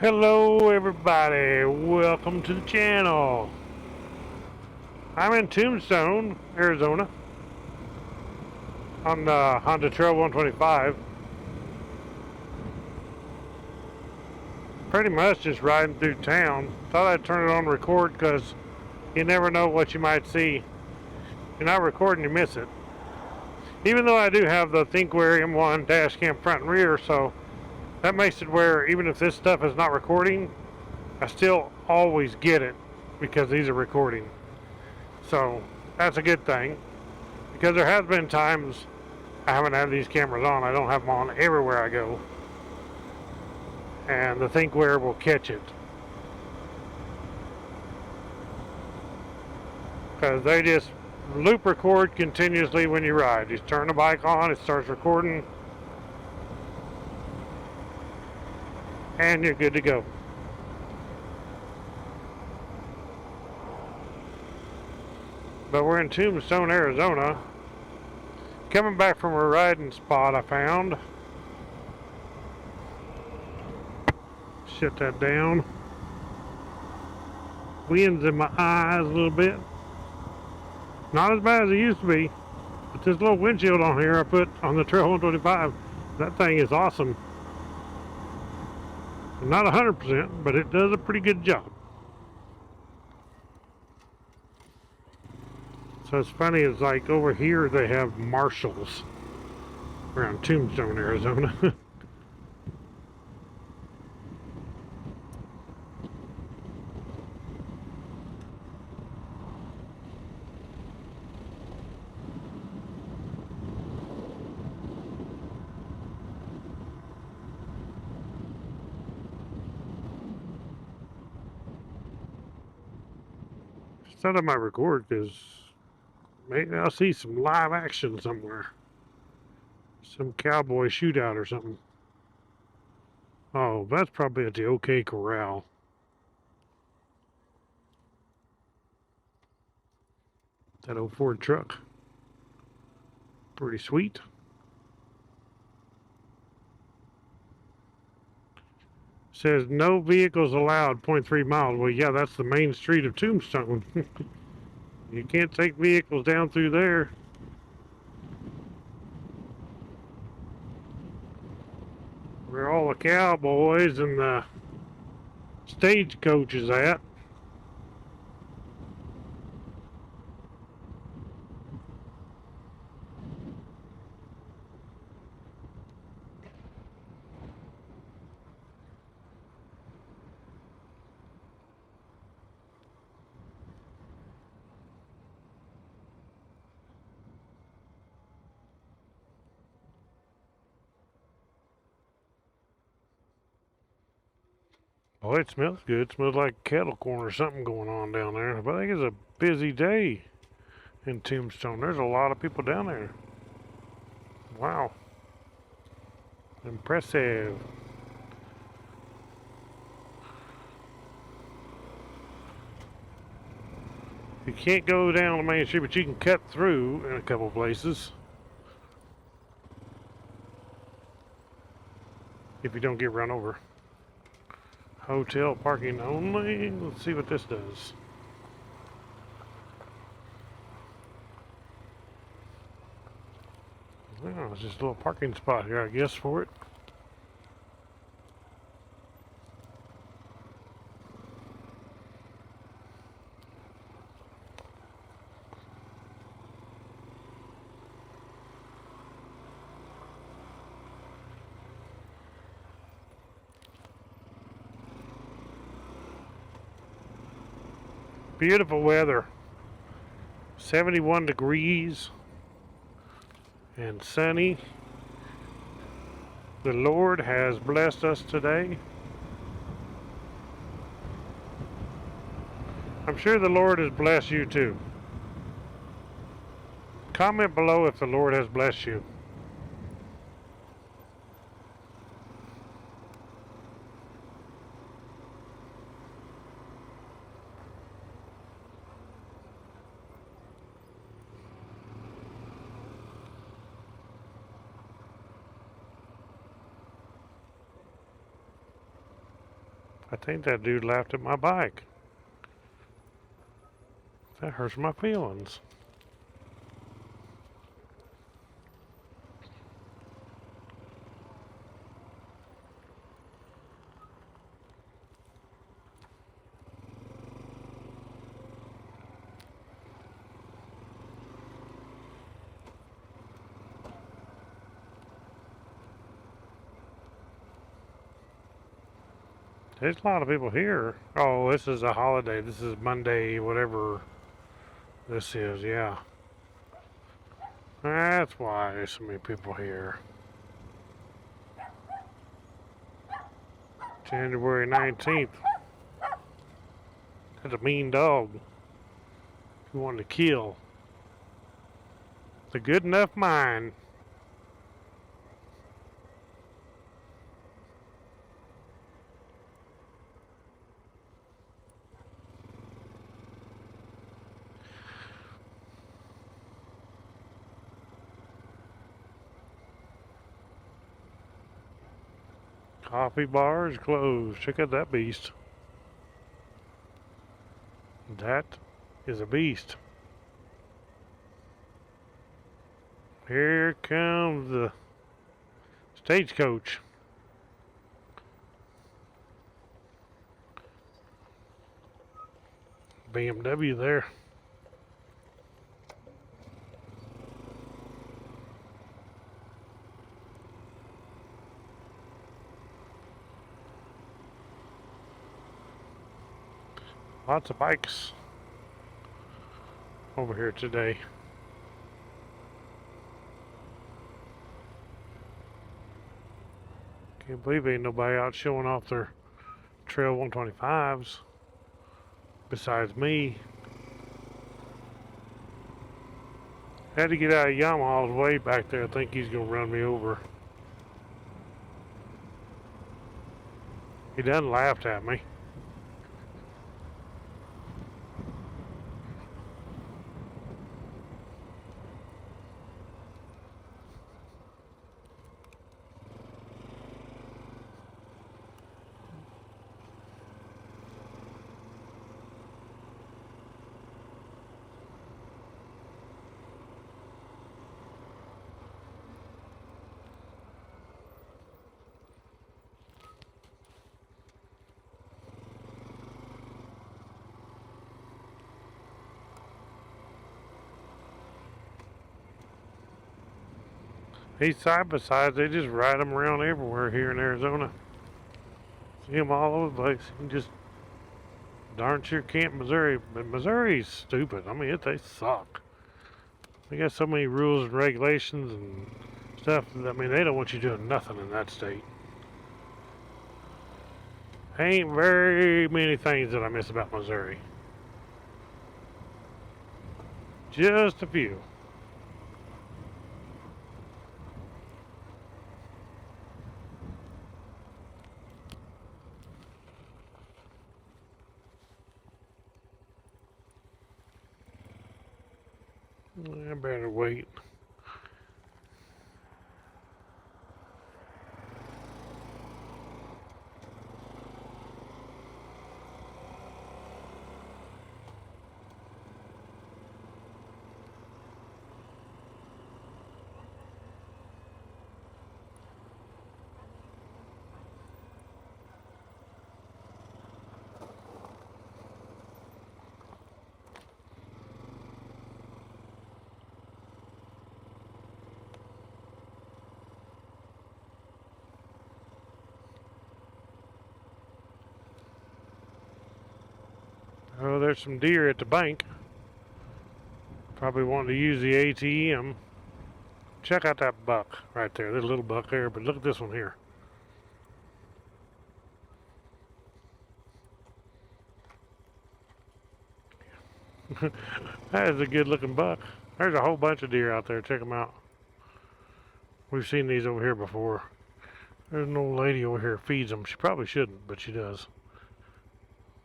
Hello everybody, welcome to the channel. I'm in Tombstone, Arizona on the Honda Trail 125. Pretty much just riding through town. Thought I'd turn it on record because you never know what you might see. You're not recording, you miss it. Even though I do have the ThinkWare M1 Dashcam front and rear, so that makes it where even if this stuff is not recording, I still always get it because these are recording. So that's a good thing, because there has been times I haven't had these cameras on. I don't have them on everywhere I go, and the ThinkWare will catch it because they just loop record continuously when you ride. You turn the bike on, it starts recording, and you're good to go. But we're in Tombstone, Arizona. Coming back from a riding spot I found. Shut that down. Wind's in my eyes a little bit. Not as bad as it used to be. But this little windshield on here I put on the Trail 125, that thing is awesome. Not 100%, but it does a pretty good job. So it's funny, it's like over here they have marshals around Tombstone, Arizona. Thought I might record because maybe I'll see some live action somewhere. Some cowboy shootout or something. Oh, that's probably at the OK Corral. That old Ford truck. Pretty sweet. Says no vehicles allowed, 0.3 miles. Well, yeah, that's the main street of Tombstone. You can't take vehicles down through there. Where all the cowboys and the stagecoach is at. Oh, it smells good. It smells like kettle corn or something going on down there. But I think it's a busy day in Tombstone. There's a lot of people down there. Wow. Impressive. You can't go down the main street, but you can cut through in a couple places. If you don't get run over. Hotel parking only. Let's see what this does. Well, it's just a little parking spot here, I guess, for it. Beautiful weather. 71 degrees and sunny. The Lord has blessed us today. I'm sure the Lord has blessed you too. Comment below if the Lord has blessed you. I think that dude laughed at my bike. That hurts my feelings. There's a lot of people here. Oh, this is a holiday. This is Monday, whatever this is, yeah. That's why there's so many people here. January 19th. That's a mean dog. Who wanted to kill. The good enough mind. Coffee bar is closed. Check out that beast. That is a beast. Here comes the stagecoach. BMW there. Lots of bikes over here today. Can't believe ain't nobody out showing off their Trail 125s besides me. Had to get out of Yamaha's way back there. I think he's gonna run me over. He done laughed at me. These side by sides, they just ride them around everywhere here in Arizona. See them all over the place. You just darn sure can't Missouri, but Missouri's stupid. I mean, they suck. They got so many rules and regulations and stuff. I mean, they don't want you doing nothing in that state. Ain't very many things that I miss about Missouri. Just a few. I better wait. Oh, there's some deer at the bank. Probably wanting to use the ATM. Check out that buck right there. There's a little buck there, but look at this one here. That is a good looking buck. There's a whole bunch of deer out there. Check them out. We've seen these over here before. There's an old lady over here who feeds them. She probably shouldn't, but she does.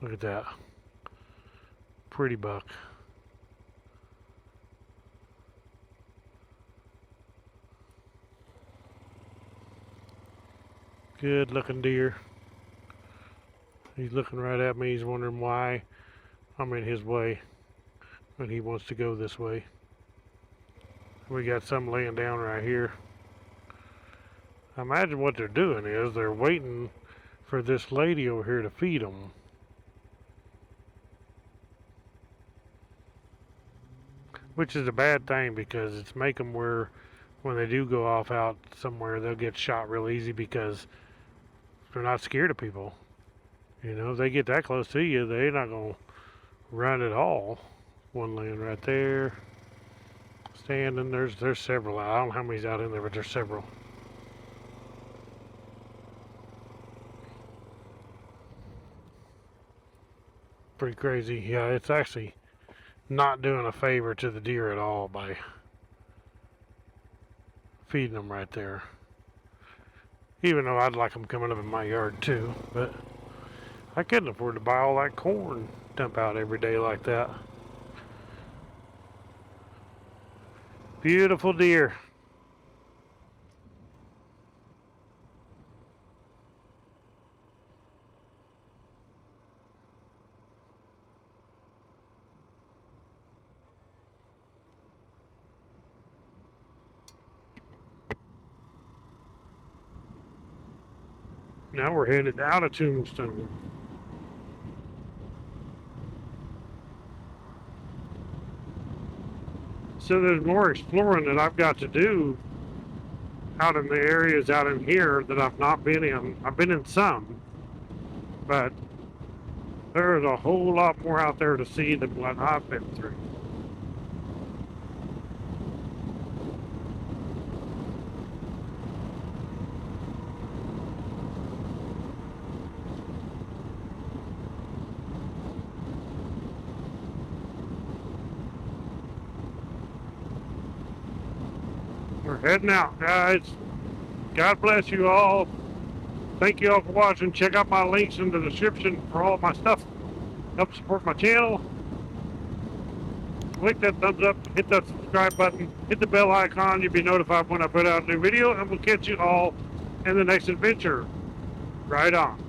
Look at that. Pretty buck. Good looking deer. He's looking right at me. He's wondering why I'm in his way when he wants to go this way. We got some laying down right here. I imagine what they're doing is they're waiting for this lady over here to feed them. Which is a bad thing because it's make them where when they do go off out somewhere, they'll get shot real easy because they're not scared of people. You know, if they get that close to you, they're not going to run at all. One laying right there. Standing, there's several. I don't know how many's out in there, but there's several. Pretty crazy. Yeah, it's actually not doing a favor to the deer at all by feeding them right there. Even though I'd like them coming up in my yard too, but I couldn't afford to buy all that corn dump out every day like that. Beautiful deer. Now we're headed out of Tombstone. So there's more exploring that I've got to do out in the areas out in here that I've not been in. I've been in some, but there's a whole lot more out there to see than what I've been through. We're heading out, guys. God bless you all. Thank you all for watching. Check out my links in the description for all of my stuff. Help support my channel. Click that thumbs up, hit that subscribe button, hit the bell icon. You'll be notified when I put out a new video, and we'll catch you all in the next adventure. Right on.